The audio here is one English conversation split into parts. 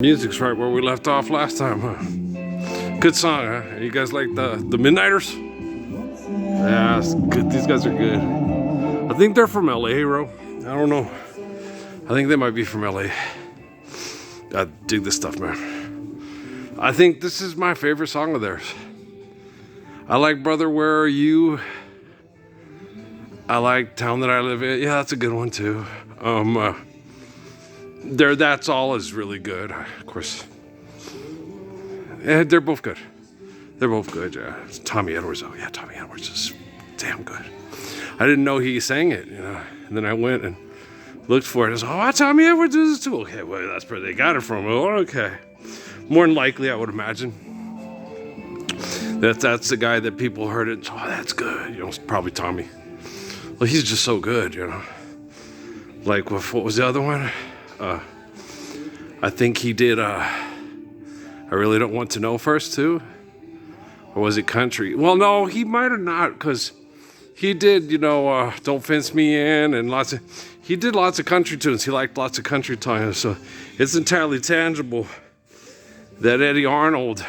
Music's right where we left off last time, huh? Good song, huh? You guys like the Midnighters? Yeah, it's good. These guys are good. I think they're from LA, bro. I don't know. I think they might be from LA. I dig this stuff, man. I think this is my favorite song of theirs. I like Brother, Where Are You? I like Town That I Live In. Yeah, that's a good one too. That's All is really good. Of course. Yeah, they're both good. They're both good, yeah. It's Tommy Edwards, oh yeah, Tommy Edwards is damn good. I didn't know he sang it, you know. And then I went and looked for it. I was like, oh, Tommy Edwards is too. Okay, well, that's where they got it from. Oh, okay. More than likely, I would imagine. That's the guy that people heard it. Oh, that's good. You know, it's probably Tommy. Well, he's just so good, you know. Like, what was the other one? I think he did, I Really Don't Want to Know first, too. Or was it country? Well, no, he might have not, because he did, you know, Don't Fence Me In, and he did lots of country tunes. He liked lots of country tunes, so it's entirely tangible that Eddie Arnold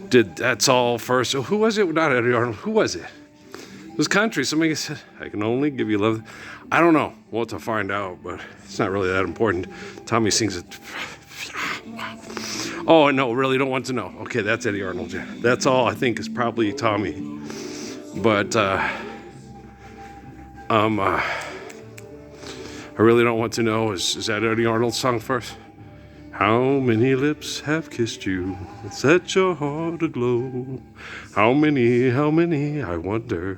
did That's All first. So who was it? Not Eddie Arnold. Who was it? It was country. Somebody said, I can only give you love. I don't know. We'll have to find out, but it's not really that important. Tommy sings it. Oh, no, Really Don't Want to Know. Okay, that's Eddie Arnold. Yeah. That's All I think is probably Tommy. But, I Really Don't Want to Know. Is that Eddie Arnold's song first? How many lips have kissed you, set your heart aglow? How many, I wonder.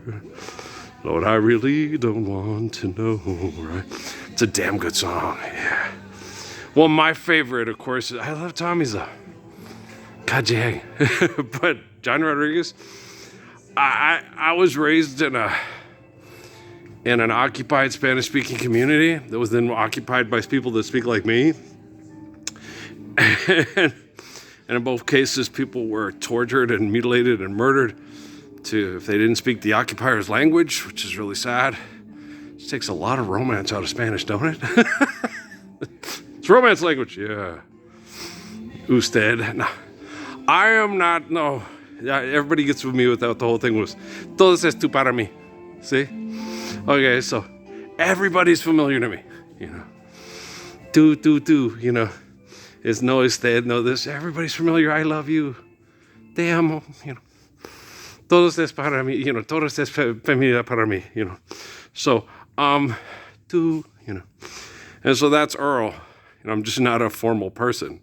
Lord, I really don't want to know, right? It's a damn good song, yeah. Well, my favorite, of course, I love Tommy's though. God dang. But John Rodriguez, I was raised in an occupied Spanish-speaking community that was then occupied by people that speak like me. And in both cases, people were tortured and mutilated and murdered if they didn't speak the occupier's language, which is really sad. It takes a lot of romance out of Spanish, don't it? It's romance language, yeah. Usted. No, I am not, no. Yeah, everybody gets with me without the whole thing was, todo es tú para mí. See? Okay, so everybody's familiar to me, you know. Tú, you know. It's no usted, no this. Everybody's familiar. I love you. Te amo, you know. Todo es para mí, you know. Todo es familia para mí, you know. So, tú, you know. And so that's Earl. You know, I'm just not a formal person.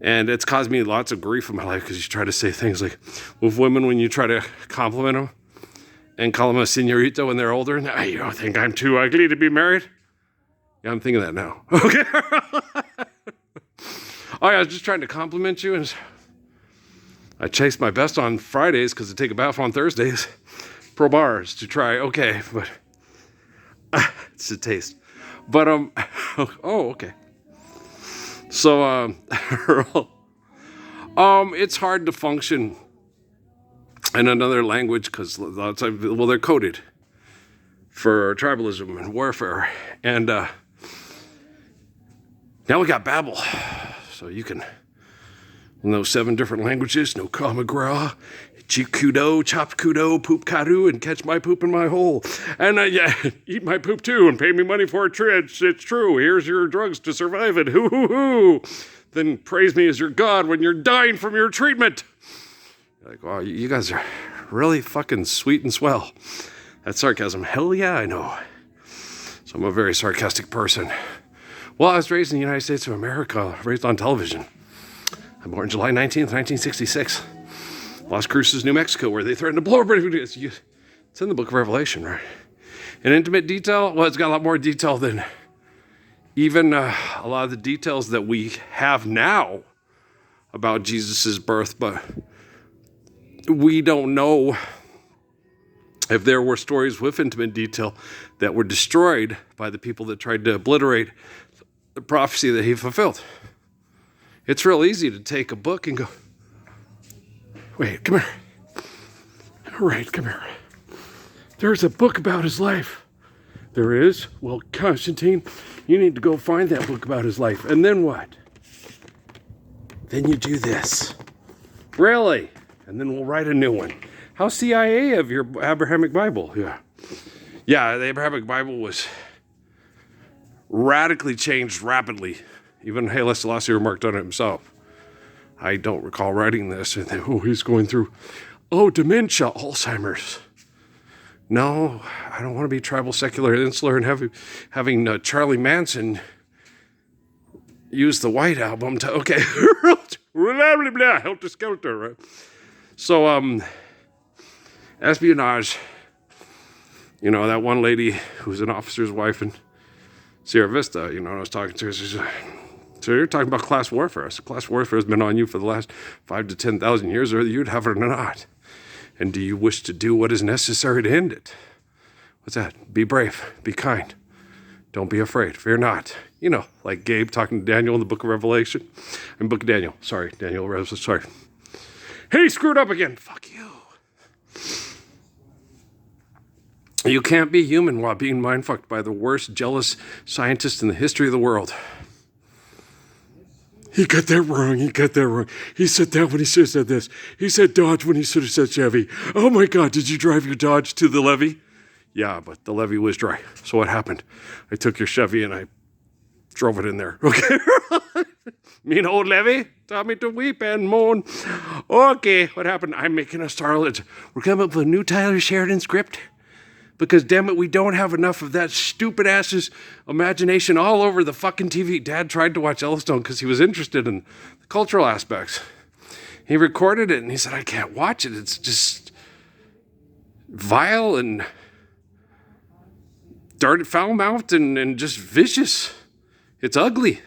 And it's caused me lots of grief in my life because you try to say things like, with women, when you try to compliment them and call them a señorita when they're older, and you don't think I'm too ugly to be married? Yeah, I'm thinking that now. Okay. Oh, yeah, I was just trying to compliment you, and I chased my best on Fridays because I take a bath on Thursdays. Pro bars to try. Okay, but it's a taste. But oh, okay. So it's hard to function in another language because a lot of times, well, they're coded for tribalism and warfare, and now we got Babbel. So you can know 7 different languages, no kamagra, chikudo, chop kudo, poop kadu, and catch my poop in my hole. And yeah, eat my poop too and pay me money for it. It's true. Here's your drugs to survive it. Hoo hoo hoo. Then praise me as your God when you're dying from your treatment. You're like, wow, you guys are really fucking sweet and swell. That's sarcasm. Hell yeah, I know. So I'm a very sarcastic person. Well, I was raised in the United States of America, raised on television. I'm born July 19th, 1966. Las Cruces, New Mexico, where they threatened to blow everybody. It's in the book of Revelation, right? In intimate detail, well, it's got a lot more detail than even a lot of the details that we have now about Jesus' birth, but we don't know if there were stories with intimate detail that were destroyed by the people that tried to obliterate the prophecy that he fulfilled. It's real easy to take a book and go, wait, come here. All right, come here. There's a book about his life. There is? Well, Constantine, you need to go find that book about his life. And then what? Then you do this. Really? And then we'll write a new one. How CIA of your Abrahamic Bible? Yeah. Yeah, the Abrahamic Bible was radically changed rapidly. Even Haile Selassie remarked on it himself. I don't recall writing this. And then, he's going through, dementia, Alzheimer's. No, I don't want to be tribal, secular, insular, and having Charlie Manson use the White Album to, okay, blah, blah, blah, helter skelter, right? So, espionage, that one lady who was an officer's wife in Sierra Vista, I was talking to her, she said, so you're talking about class warfare. I said, class warfare has been on you for the last 5,000 to 10,000 years, whether you'd have it or not. And do you wish to do what is necessary to end it? What's that? Be brave. Be kind. Don't be afraid. Fear not. Like Gabe talking to Daniel in the book of Revelation. In book of Daniel. Sorry, Daniel. Sorry. Hey, he screwed up again. Fuck you. You can't be human while being mind-fucked by the worst jealous scientist in the history of the world. He got that wrong. He said that when he should have said this. He said Dodge when he should have said Chevy. Oh my God, did you drive your Dodge to the levee? Yeah, but the levee was dry. So what happened? I took your Chevy and I drove it in there. Okay. Mean old levee taught me to weep and moan. Okay, what happened? I'm making a starlet. We're coming up with a new Tyler Sheridan script. Because, damn it, we don't have enough of that stupid ass's imagination all over the fucking TV. Dad tried to watch Yellowstone because he was interested in the cultural aspects. He recorded it and he said, I can't watch it. It's just vile and foul-mouthed and just vicious. It's ugly.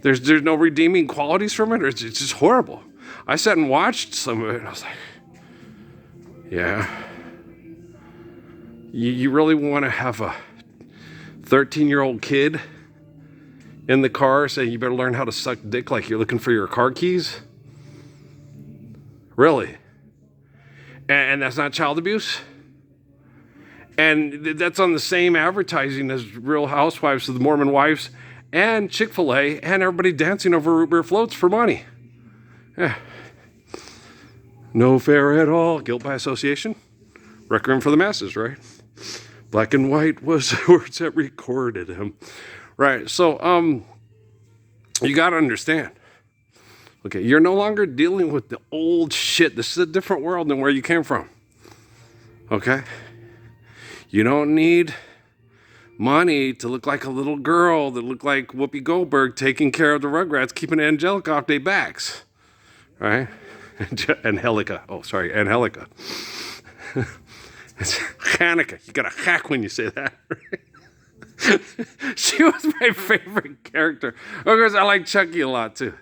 There's no redeeming qualities from it. It's just horrible. I sat and watched some of it and I was like, yeah. You really want to have a 13-year-old kid in the car saying you better learn how to suck dick like you're looking for your car keys? Really? And that's not child abuse? And that's on the same advertising as Real Housewives of the Mormon Wives and Chick-fil-A and everybody dancing over root beer floats for money. Yeah. No fair at all. Guilt by association. Requiem for the masses, right? Black and white was the words that recorded him. Right, so, you got to understand. Okay, you're no longer dealing with the old shit. This is a different world than where you came from. Okay? You don't need money to look like a little girl that looked like Whoopi Goldberg taking care of the Rugrats, keeping Angelica off their backs. Right? Angelica. Oh, sorry, Angelica. It's Hanukkah. You got to hack when you say that. She was my favorite character. Of course, I like Chucky a lot, too.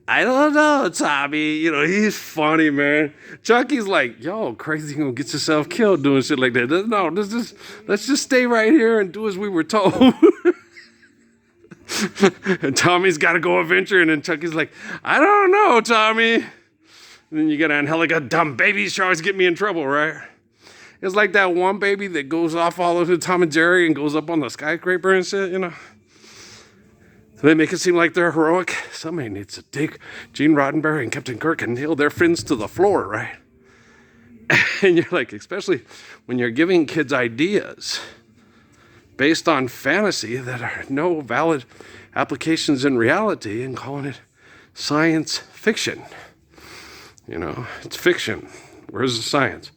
I don't know, Tommy. He's funny, man. Chucky's like, yo, crazy, you gonna get yourself killed doing shit like that. No, let's just stay right here and do as we were told. And Tommy's got to go adventure, and then Chucky's like, I don't know, Tommy. And then you got Angelica, dumb babies, she always get me in trouble, right? It's like that one baby that goes off all over Tom and Jerry and goes up on the skyscraper and shit, They make it seem like they're heroic. Somebody needs to take Gene Roddenberry and Captain Kirk and nail their fins to the floor, right? And you're like, especially when you're giving kids ideas based on fantasy that are no valid applications in reality and calling it science fiction. It's fiction. Where's the science?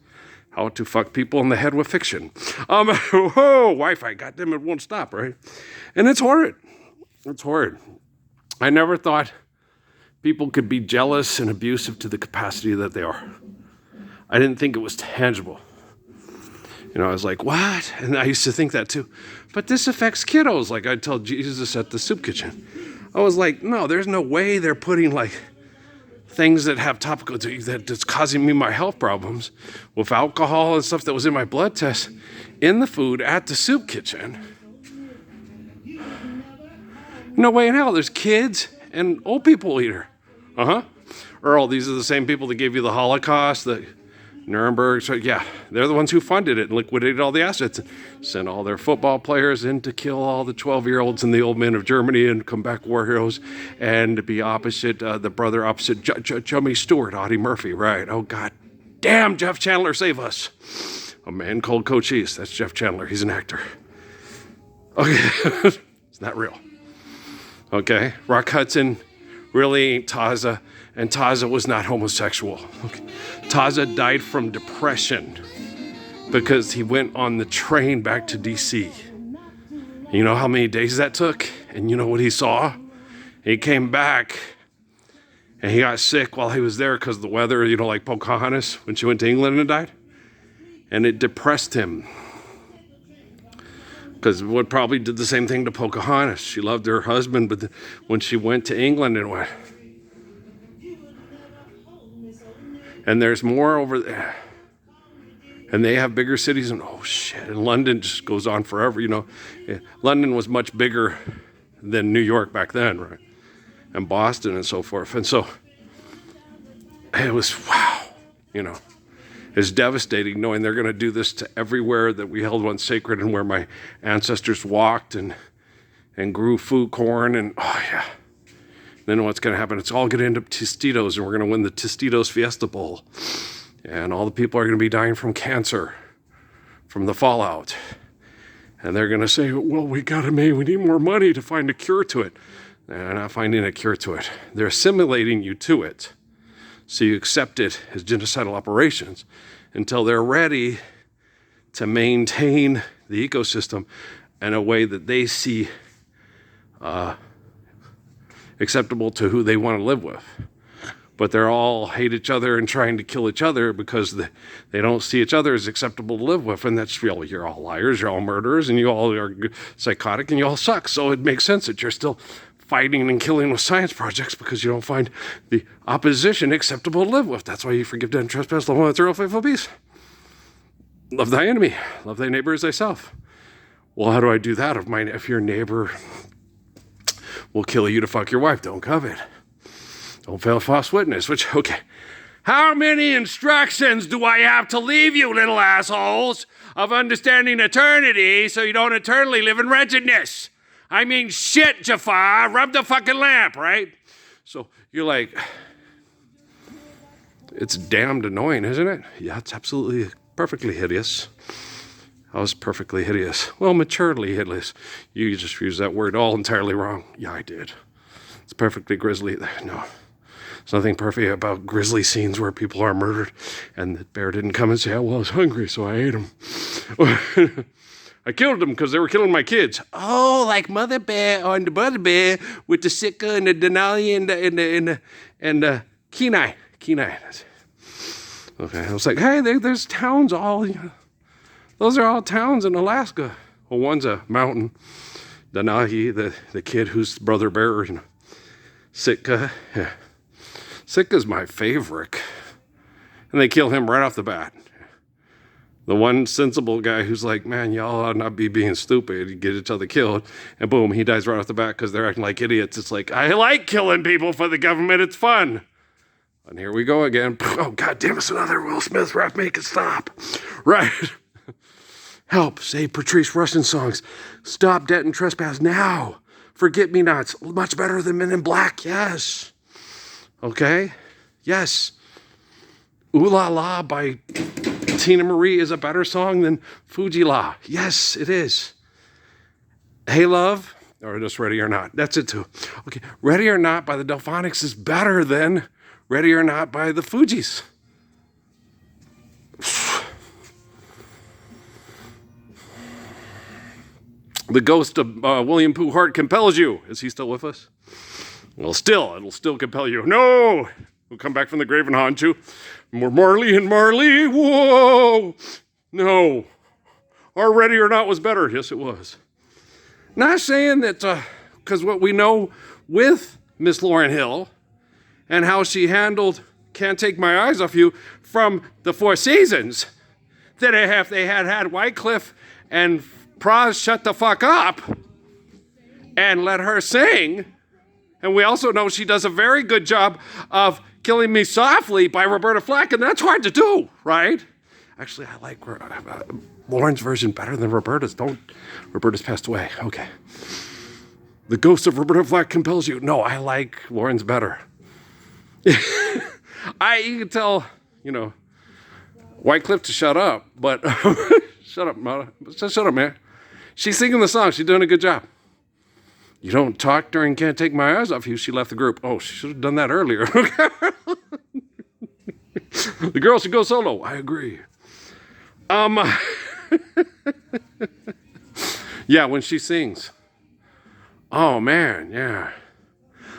How to fuck people in the head with fiction. Wi-Fi, goddamn it, won't stop, right? And it's horrid. It's horrid. I never thought people could be jealous and abusive to the capacity that they are. I didn't think it was tangible. I was like, what? And I used to think that too. But this affects kiddos, like I told Jesus at the soup kitchen. I was like, no, there's no way they're putting things that have topical that's causing me my health problems with alcohol and stuff that was in my blood test in the food at the soup kitchen. No way in hell. There's kids and old people eat her. Earl, these are the same people that gave you the Holocaust, the Nuremberg, so yeah, they're the ones who funded it and liquidated all the assets, sent all their football players in to kill all the 12-year-olds and the old men of Germany and come back war heroes and be opposite, the brother opposite Jimmy Stewart, Audie Murphy, right? Oh, God damn, Jeff Chandler, save us. A man called Cochise, that's Jeff Chandler, he's an actor. Okay, it's not real. Okay, Rock Hudson really ain't Taza, and Taza was not homosexual. Okay. Taza died from depression because he went on the train back to D.C. You know how many days that took? And you know what he saw? He came back and he got sick while he was there because of the weather, you know, like Pocahontas when she went to England and died. And it depressed him. Because what probably did the same thing to Pocahontas. She loved her husband, but when she went to England and went, and there's more over there. And they have bigger cities, and oh shit, and London just goes on forever, you know. London was much bigger than New York back then, right? And Boston and so forth. And so it was, wow, you know. It's devastating knowing they're going to do this to everywhere that we held once sacred and where my ancestors walked and grew food, corn, and oh yeah. Then what's going to happen? It's all going to end up Tostitos, and we're going to win the Tostitos Fiesta Bowl. And all the people are going to be dying from cancer, from the fallout. And they're going to say, well, we need more money to find a cure to it. They're not finding a cure to it. They're assimilating you to it. So you accept it as genocidal operations until they're ready to maintain the ecosystem in a way that they see acceptable to who they want to live with. But they're all hate each other and trying to kill each other because they don't see each other as acceptable to live with. And that's real. You're all liars, you're all murderers, and you all are psychotic, and you all suck. So it makes sense that you're still fighting and killing with science projects because you don't find the opposition acceptable to live with. That's why you forgive, dead, and trespass, love one another, real faithful peace. Love thy enemy, love thy neighbor as thyself. Well, how do I do that? If your neighbor will kill you to fuck your wife, don't covet. Don't fail false witness, which, okay. How many instructions do I have to leave you, little assholes, of understanding eternity so you don't eternally live in wretchedness? I mean, shit, Jafar, rub the fucking lamp, right? So you're like, it's damned annoying, isn't it? Yeah, it's absolutely perfectly hideous. I was perfectly hideous. Well, maturely hideous. You just used that word all entirely wrong. Yeah, I did. It's perfectly grisly. No. There's nothing perfect about grisly scenes where people are murdered and the bear didn't come and say, oh, well, I was hungry, so I ate them. I killed them because they were killing my kids. Oh, like Mother Bear or the Brother Bear with the Sitka and the Denali and the Kenai. Kenai. Okay, I was like, hey, there's towns all, you know, those are all towns in Alaska. Well, one's a mountain. Denali, the kid who's Brother Bear, you know. Sitka, yeah. Sitka's my favorite. And they kill him right off the bat. The one sensible guy who's like, man, y'all ought not be being stupid. You get each other killed. And boom, he dies right off the bat because they're acting like idiots. It's like, I like killing people for the government. It's fun. And here we go again. Oh, God damn, it's another Will Smith rap. Make it stop. Right. Help. Save Patrice Rushen songs. Stop debt and trespass now. Forget-me-nots. Much better than Men in Black. Yes. Okay? Yes. Ooh La La by Tina Marie is a better song than Fuji La. Yes, it is. Hey Love, or just Ready or Not. That's it too. Okay, Ready or Not by the Delphonics is better than Ready or Not by the Fugees. The ghost of William Pooh Hart compels you. Is he still with us? Well, it'll still compel you. No! We'll come back from the grave and haunt you. More Marley and Marley, whoa! No. Our Ready or Not was better. Yes, it was. Not saying that, because what we know with Miss Lauryn Hill and how she handled Can't Take My Eyes Off You from the Four Seasons, that if they had Wycliffe and Praz shut the fuck up and let her sing. And we also know she does a very good job of Killing Me Softly by Roberta Flack, and that's hard to do, right? Actually, I like Lauren's version better than Roberta's. Roberta's passed away. Okay. The ghost of Roberta Flack compels you. No, I like Lauren's better. You can tell, Wycliffe to shut up, but shut up, man. She's singing the song. She's doing a good job. You don't talk during Can't Take My Eyes Off You. She left the group. Oh, she should have done that earlier. The girl should go solo. I agree. Yeah, when she sings. Oh, man, yeah.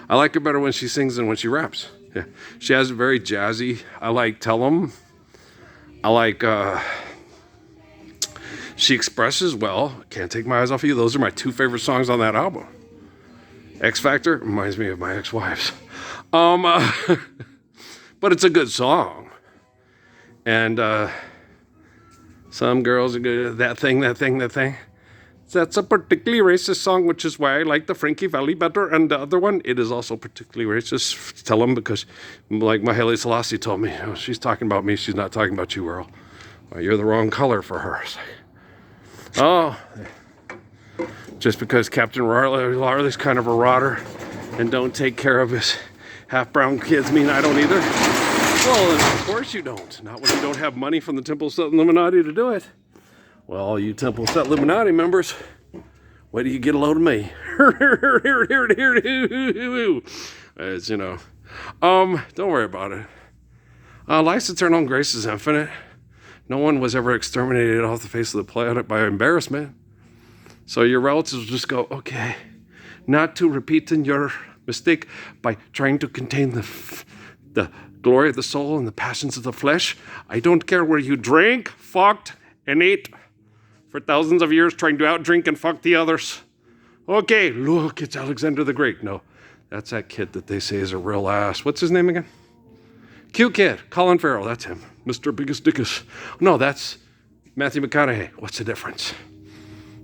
I like her better when she sings than when she raps. Yeah. She has a very jazzy. I like Tell 'Em. I like, she expresses well. Can't Take My Eyes Off You. Those are my two favorite songs on that album. X Factor reminds me of my ex-wives. But it's a good song. And some girls are good. That thing. That's a particularly racist song, which is why I like the Frankie Valli better. And the other one, it is also particularly racist. Tell them, because like Mahalia Selassie told me, she's talking about me. She's not talking about you, Earl. Well, you're the wrong color for her. Oh, just because Captain Larley's kind of a rotter and don't take care of his half-brown kids mean I don't either? Well, of course you don't. Not when you don't have money from the Temple Set Illuminati to do it. Well, all you Temple Set Illuminati members, wait till you get a load of me. As don't worry about it. Life's eternal and grace is infinite. No one was ever exterminated off the face of the planet by embarrassment. So your relatives just go, okay, not to repeat in your mistake by trying to contain the glory of the soul and the passions of the flesh. I don't care where you drank, fucked, and ate for thousands of years trying to outdrink and fuck the others. Okay, look, it's Alexander the Great. No, that's that kid that they say is a real ass. What's his name again? Cute kid, Colin Farrell, that's him. Mr. Biggest Dickus. No, that's Matthew McConaughey. What's the difference?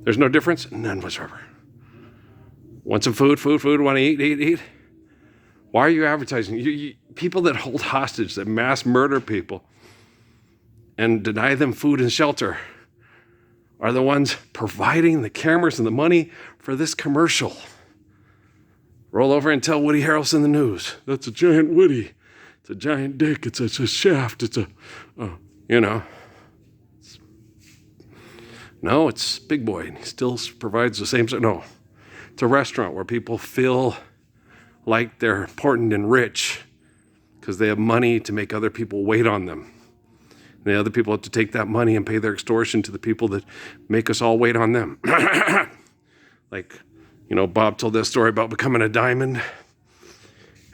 There's no difference? None whatsoever. Want some food, want to eat. Why are you advertising? People that hold hostage, that mass murder people and deny them food and shelter are the ones providing the cameras and the money for this commercial. Roll over and tell Woody Harrelson the news. That's a giant Woody. It's a giant dick. It's a shaft. No, it's Big Boy. And he still provides the same. No, it's a restaurant where people feel like they're important and rich because they have money to make other people wait on them. And the other people have to take that money and pay their extortion to the people that make us all wait on them. Like, Bob told that story about becoming a diamond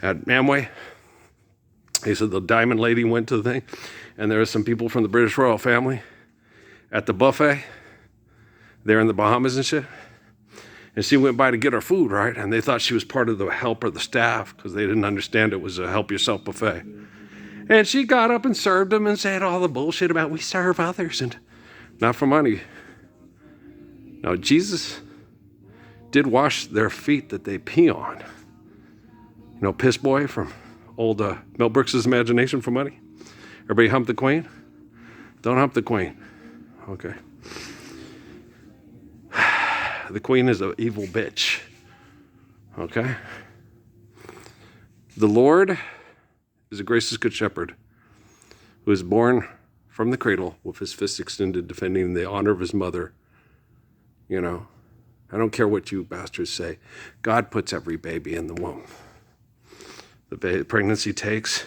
at Amway. He said the diamond lady went to the thing, and there were some people from the British royal family at the buffet there in the Bahamas and shit. And she went by to get her food, right? And they thought she was part of the help or the staff because they didn't understand it was a help yourself buffet. And she got up and served them and said all the bullshit about we serve others and not for money. Now, Jesus did wash their feet that they pee on. Piss boy from old Mel Brooks' Imagination for Money. Everybody hump the queen? Don't hump the queen. Okay. The queen is an evil bitch. Okay? The Lord is a gracious good shepherd who is born from the cradle with his fist extended, defending the honor of his mother. I don't care what you bastards say. God puts every baby in the womb. The pregnancy takes,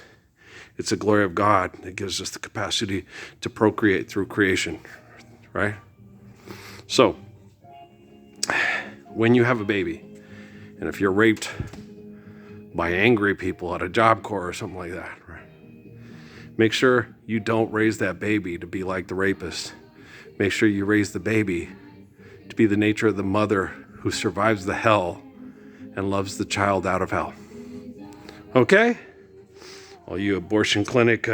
it's the glory of God that gives us the capacity to procreate through creation, right? So, when you have a baby, and if you're raped by angry people at a Job Corps or something like that, right? Make sure you don't raise that baby to be like the rapist. Make sure you raise the baby to be the nature of the mother who survives the hell and loves the child out of hell. Okay? All you abortion clinic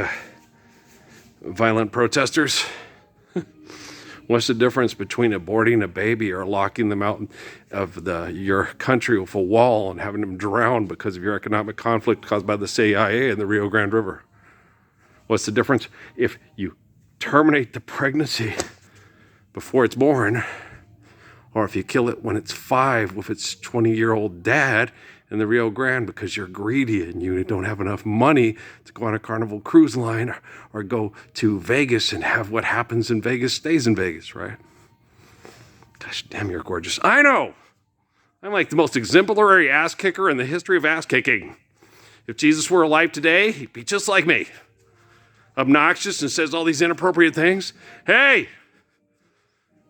violent protesters. What's the difference between aborting a baby or locking them out of your country with a wall and having them drown because of your economic conflict caused by the CIA in the Rio Grande River? What's the difference if you terminate the pregnancy before it's born, or if you kill it when it's 5 with its 20-year-old dad in the Rio Grande because you're greedy and you don't have enough money to go on a Carnival cruise line or go to Vegas and have what happens in Vegas stays in Vegas, right? Gosh damn, you're gorgeous. I know. I'm like the most exemplary ass kicker in the history of ass kicking. If Jesus were alive today, he'd be just like me. Obnoxious and says all these inappropriate things. Hey,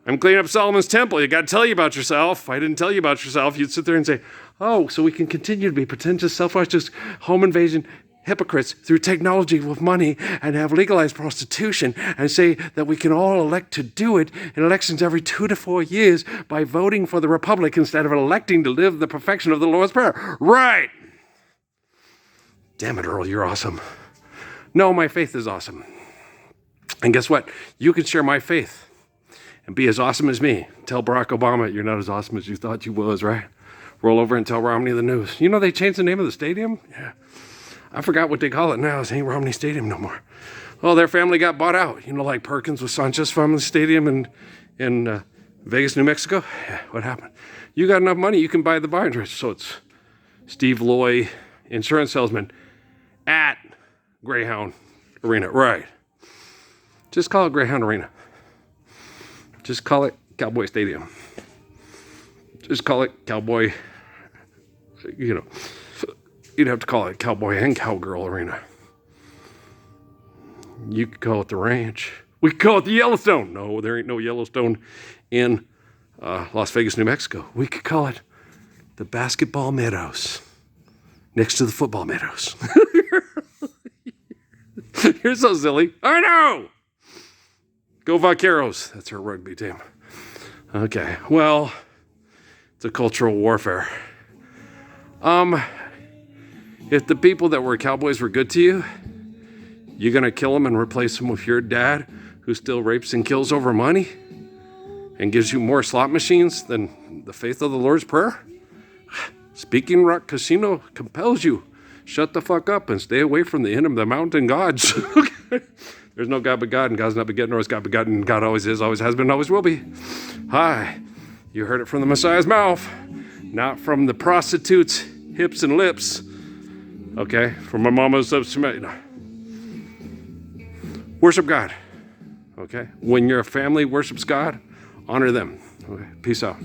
I'm cleaning up Solomon's temple. You got to tell you about yourself. If I didn't tell you about yourself, you'd sit there and say, oh, so we can continue to be pretentious, self-righteous, home invasion hypocrites through technology with money and have legalized prostitution and say that we can all elect to do it in elections every 2 to 4 years by voting for the Republic instead of electing to live the perfection of the Lord's Prayer. Right. Damn it, Earl, you're awesome. No, my faith is awesome. And guess what? You can share my faith and be as awesome as me. Tell Barack Obama you're not as awesome as you thought you was, right? Roll over and tell Romney the news. You know they changed the name of the stadium? Yeah. I forgot what they call it now. It ain't Romney Stadium no more. Well, their family got bought out. You know, like Perkins with Sanchez Family Stadium in Vegas, New Mexico? Yeah, what happened? You got enough money, you can buy the buying rights. So it's Steve Loy, insurance salesman, at Greyhound Arena. Right. Just call it Greyhound Arena. Just call it Cowboy Stadium. Just call it Cowboy, you know, you'd have to call it Cowboy and Cowgirl Arena. You could call it the Ranch. We could call it the Yellowstone. No, there ain't no Yellowstone in Las Vegas, New Mexico. We could call it the Basketball Meadows next to the Football Meadows. You're so silly. I know. Go Vaqueros. That's our rugby team. Okay, well, it's a cultural warfare. If the people that were cowboys were good to you, you're going to kill them and replace them with your dad who still rapes and kills over money and gives you more slot machines than the faith of the Lord's Prayer? Speaking Rock Casino compels you. Shut the fuck up and stay away from the end of the mountain gods. Okay. There's no God but God, and God's not begotten, nor is God begotten, and God always is, always has been, always will be. Hi, you heard it from the Messiah's mouth, not from the prostitute's hips and lips. Okay, from my mama's lips to me. No. Worship God. Okay, when your family worships God, honor them. Okay, peace out.